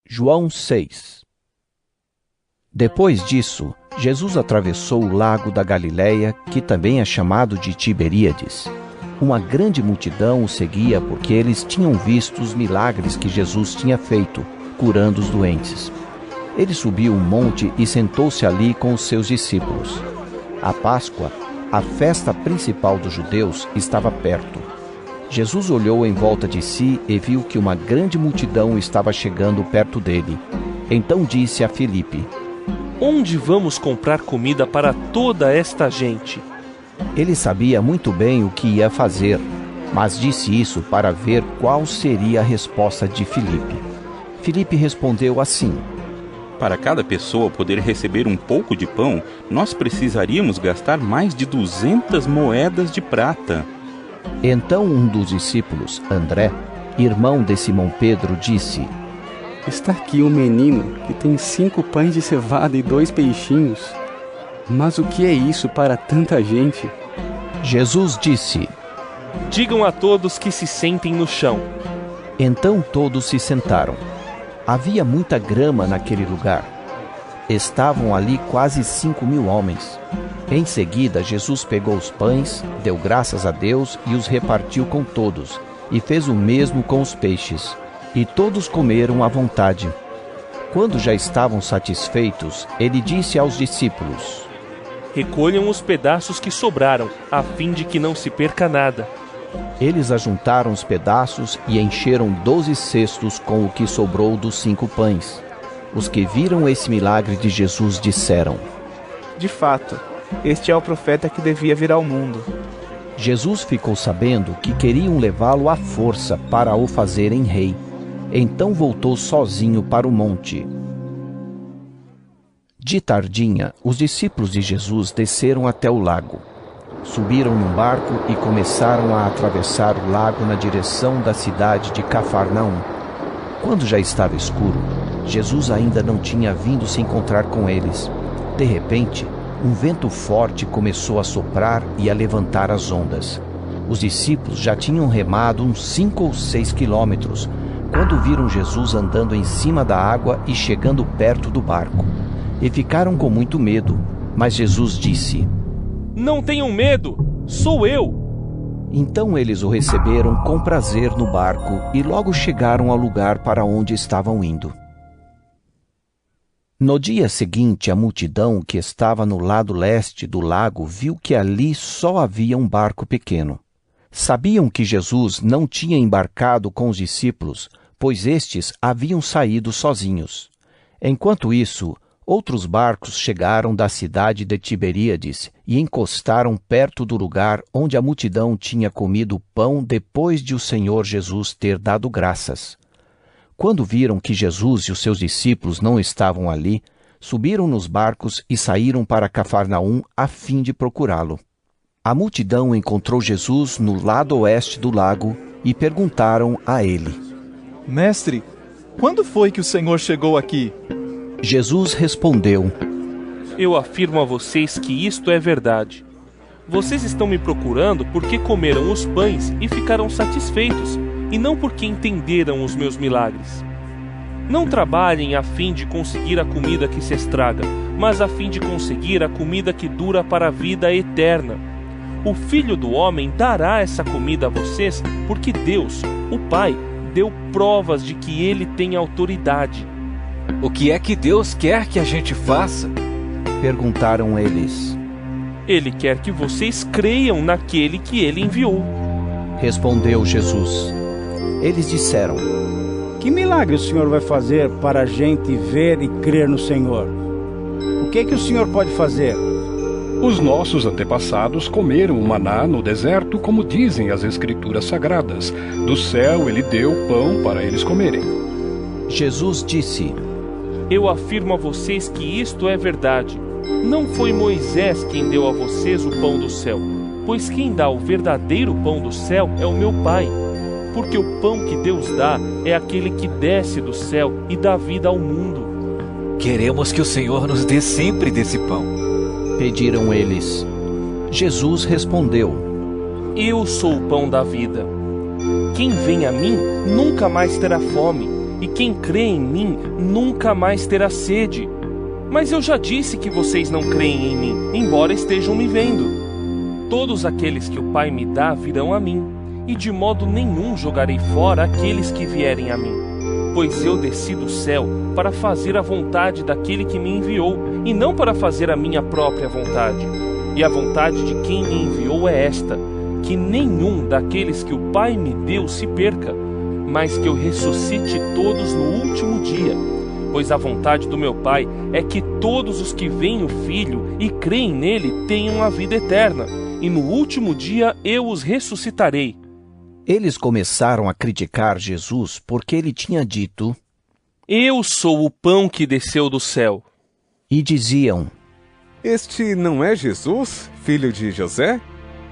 João 6. Depois disso, Jesus atravessou o lago da Galileia, que também é chamado de Tiberíades. Uma grande multidão o seguia porque eles tinham visto os milagres que Jesus tinha feito, curando os doentes. Ele subiu um monte e sentou-se ali com os seus discípulos. A Páscoa, a festa principal dos judeus, estava perto. Jesus olhou em volta de si e viu que uma grande multidão estava chegando perto dele. Então disse a Filipe: Onde vamos comprar comida para toda esta gente? Ele sabia muito bem o que ia fazer, mas disse isso para ver qual seria a resposta de Filipe. Filipe respondeu assim: Para cada pessoa poder receber um pouco de pão, nós precisaríamos gastar mais de 200 moedas de prata. Então um dos discípulos, André, irmão de Simão Pedro, disse: Está aqui um menino que tem 5 pães de cevada e 2 peixinhos. Mas o que é isso para tanta gente? Jesus disse: Digam a todos que se sentem no chão. Então todos se sentaram. Havia muita grama naquele lugar. Estavam ali quase 5.000 homens. Em seguida, Jesus pegou os pães, deu graças a Deus e os repartiu com todos, e fez o mesmo com os peixes. E todos comeram à vontade. Quando já estavam satisfeitos, ele disse aos discípulos: Recolham os pedaços que sobraram, a fim de que não se perca nada. Eles ajuntaram os pedaços e encheram 12 cestos com o que sobrou dos 5 pães. Os que viram esse milagre de Jesus disseram: De fato, este é o profeta que devia vir ao mundo. Jesus ficou sabendo que queriam levá-lo à força para o fazerem rei. Então voltou sozinho para o monte. De tardinha, os discípulos de Jesus desceram até o lago. Subiram num barco e começaram a atravessar o lago na direção da cidade de Cafarnaum. Quando já estava escuro, Jesus ainda não tinha vindo se encontrar com eles. De repente, um vento forte começou a soprar e a levantar as ondas. Os discípulos já tinham remado uns 5 ou 6 quilômetros, quando viram Jesus andando em cima da água e chegando perto do barco. E ficaram com muito medo, mas Jesus disse: Não tenham medo, sou eu! Então eles o receberam com prazer no barco e logo chegaram ao lugar para onde estavam indo. No dia seguinte, a multidão que estava no lado leste do lago viu que ali só havia um barco pequeno. Sabiam que Jesus não tinha embarcado com os discípulos, pois estes haviam saído sozinhos. Enquanto isso, outros barcos chegaram da cidade de Tiberíades e encostaram perto do lugar onde a multidão tinha comido pão depois de o Senhor Jesus ter dado graças. Quando viram que Jesus e os seus discípulos não estavam ali, subiram nos barcos e saíram para Cafarnaum a fim de procurá-lo. A multidão encontrou Jesus no lado oeste do lago e perguntaram a ele: Mestre, quando foi que o Senhor chegou aqui? Jesus respondeu: Eu afirmo a vocês que isto é verdade. Vocês estão me procurando porque comeram os pães e ficaram satisfeitos, e não porque entenderam os meus milagres. Não trabalhem a fim de conseguir a comida que se estraga, mas a fim de conseguir a comida que dura para a vida eterna. O Filho do Homem dará essa comida a vocês, porque Deus, o Pai, deu provas de que Ele tem autoridade. O que é que Deus quer que a gente faça? Perguntaram eles. Ele quer que vocês creiam naquele que Ele enviou. Respondeu Jesus. Eles disseram: Que milagre o Senhor vai fazer para a gente ver e crer no Senhor? O que o Senhor pode fazer? Os nossos antepassados comeram o maná no deserto, como dizem as Escrituras Sagradas. Do céu ele deu pão para eles comerem. Jesus disse: Eu afirmo a vocês que isto é verdade. Não foi Moisés quem deu a vocês o pão do céu, pois quem dá o verdadeiro pão do céu é o meu Pai. Porque o pão que Deus dá é aquele que desce do céu e dá vida ao mundo. Queremos que o Senhor nos dê sempre desse pão. Pediram eles. Jesus respondeu: Eu sou o pão da vida. Quem vem a mim nunca mais terá fome, e quem crê em mim nunca mais terá sede. Mas eu já disse que vocês não creem em mim, embora estejam me vendo. Todos aqueles que o Pai me dá virão a mim, e de modo nenhum jogarei fora aqueles que vierem a mim. Pois eu desci do céu para fazer a vontade daquele que me enviou, e não para fazer a minha própria vontade. E a vontade de quem me enviou é esta, que nenhum daqueles que o Pai me deu se perca, mas que eu ressuscite todos no último dia. Pois a vontade do meu Pai é que todos os que veem o Filho e creem nele tenham a vida eterna, e no último dia eu os ressuscitarei. Eles começaram a criticar Jesus porque ele tinha dito: Eu sou o pão que desceu do céu. E diziam: Este não é Jesus, filho de José?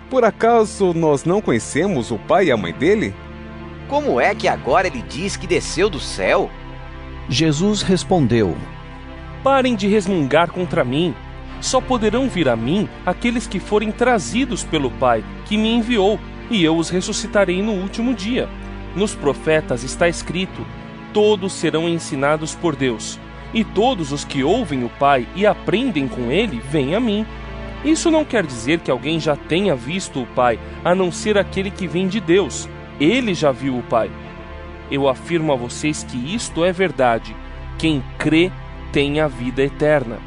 Por acaso nós não conhecemos o pai e a mãe dele? Como é que agora ele diz que desceu do céu? Jesus respondeu: Parem de resmungar contra mim. Só poderão vir a mim aqueles que forem trazidos pelo Pai, que me enviou, e eu os ressuscitarei no último dia. Nos profetas está escrito: todos serão ensinados por Deus, e todos os que ouvem o Pai e aprendem com ele, vêm a mim. Isso não quer dizer que alguém já tenha visto o Pai, a não ser aquele que vem de Deus. Ele já viu o Pai. Eu afirmo a vocês que isto é verdade. Quem crê tem a vida eterna.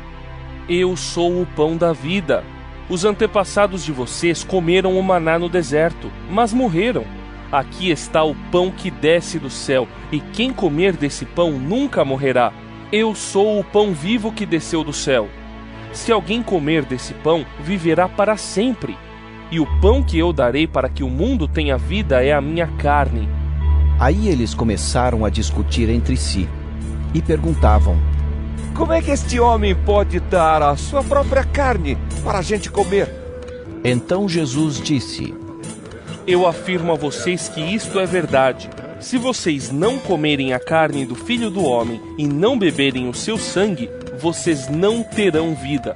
Eu sou o pão da vida. Os antepassados de vocês comeram o maná no deserto, mas morreram. Aqui está o pão que desce do céu, e quem comer desse pão nunca morrerá. Eu sou o pão vivo que desceu do céu. Se alguém comer desse pão, viverá para sempre. E o pão que eu darei para que o mundo tenha vida é a minha carne. Aí eles começaram a discutir entre si e perguntavam: Como é que este homem pode dar a sua própria carne para a gente comer? Então Jesus disse: Eu afirmo a vocês que isto é verdade. Se vocês não comerem a carne do Filho do Homem e não beberem o seu sangue, vocês não terão vida.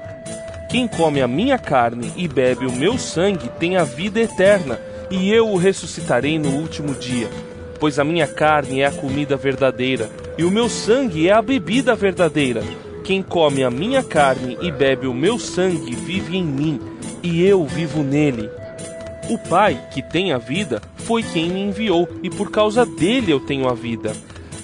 Quem come a minha carne e bebe o meu sangue tem a vida eterna, e eu o ressuscitarei no último dia. Pois a minha carne é a comida verdadeira, e o meu sangue é a bebida verdadeira. Quem come a minha carne e bebe o meu sangue vive em mim, e eu vivo nele. O Pai, que tem a vida, foi quem me enviou, e por causa dele eu tenho a vida.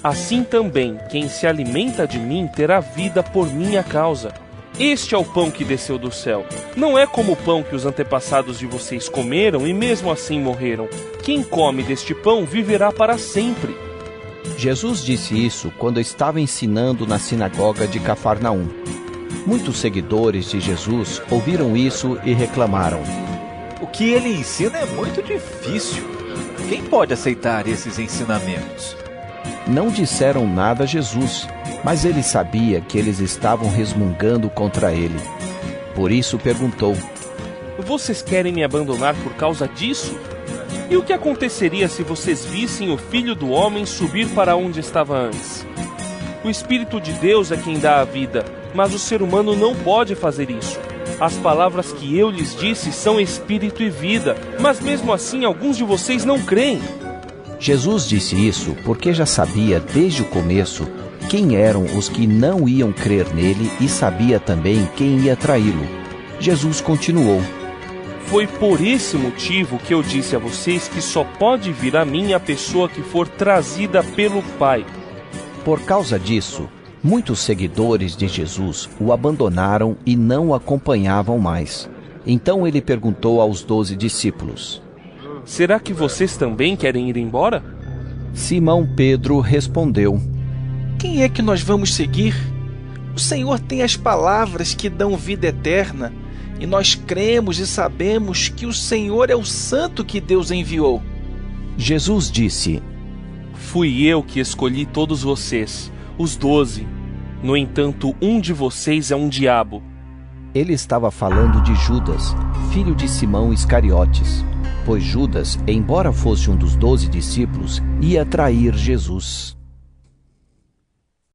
Assim também, quem se alimenta de mim terá vida por minha causa. Este é o pão que desceu do céu. Não é como o pão que os antepassados de vocês comeram e mesmo assim morreram. Quem come deste pão viverá para sempre. Jesus disse isso quando estava ensinando na sinagoga de Cafarnaum. Muitos seguidores de Jesus ouviram isso e reclamaram: O que ele ensina é muito difícil. Quem pode aceitar esses ensinamentos? Não disseram nada a Jesus, mas ele sabia que eles estavam resmungando contra ele. Por isso perguntou: Vocês querem me abandonar por causa disso? E o que aconteceria se vocês vissem o Filho do Homem subir para onde estava antes? O Espírito de Deus é quem dá a vida, mas o ser humano não pode fazer isso. As palavras que eu lhes disse são espírito e vida, mas mesmo assim alguns de vocês não creem. Jesus disse isso porque já sabia desde o começo quem eram os que não iam crer nele e sabia também quem ia traí-lo. Jesus continuou: Foi por esse motivo que eu disse a vocês que só pode vir a mim a pessoa que for trazida pelo Pai. Por causa disso, muitos seguidores de Jesus o abandonaram e não o acompanhavam mais. Então ele perguntou aos 12 discípulos: Será que vocês também querem ir embora? Simão Pedro respondeu: Quem é que nós vamos seguir? O Senhor tem as palavras que dão vida eterna, e nós cremos e sabemos que o Senhor é o Santo que Deus enviou. Jesus disse: Fui eu que escolhi todos vocês, os 12. No entanto, um de vocês é um diabo. Ele estava falando de Judas, filho de Simão Iscariotes, pois Judas, embora fosse um dos 12 discípulos, ia trair Jesus.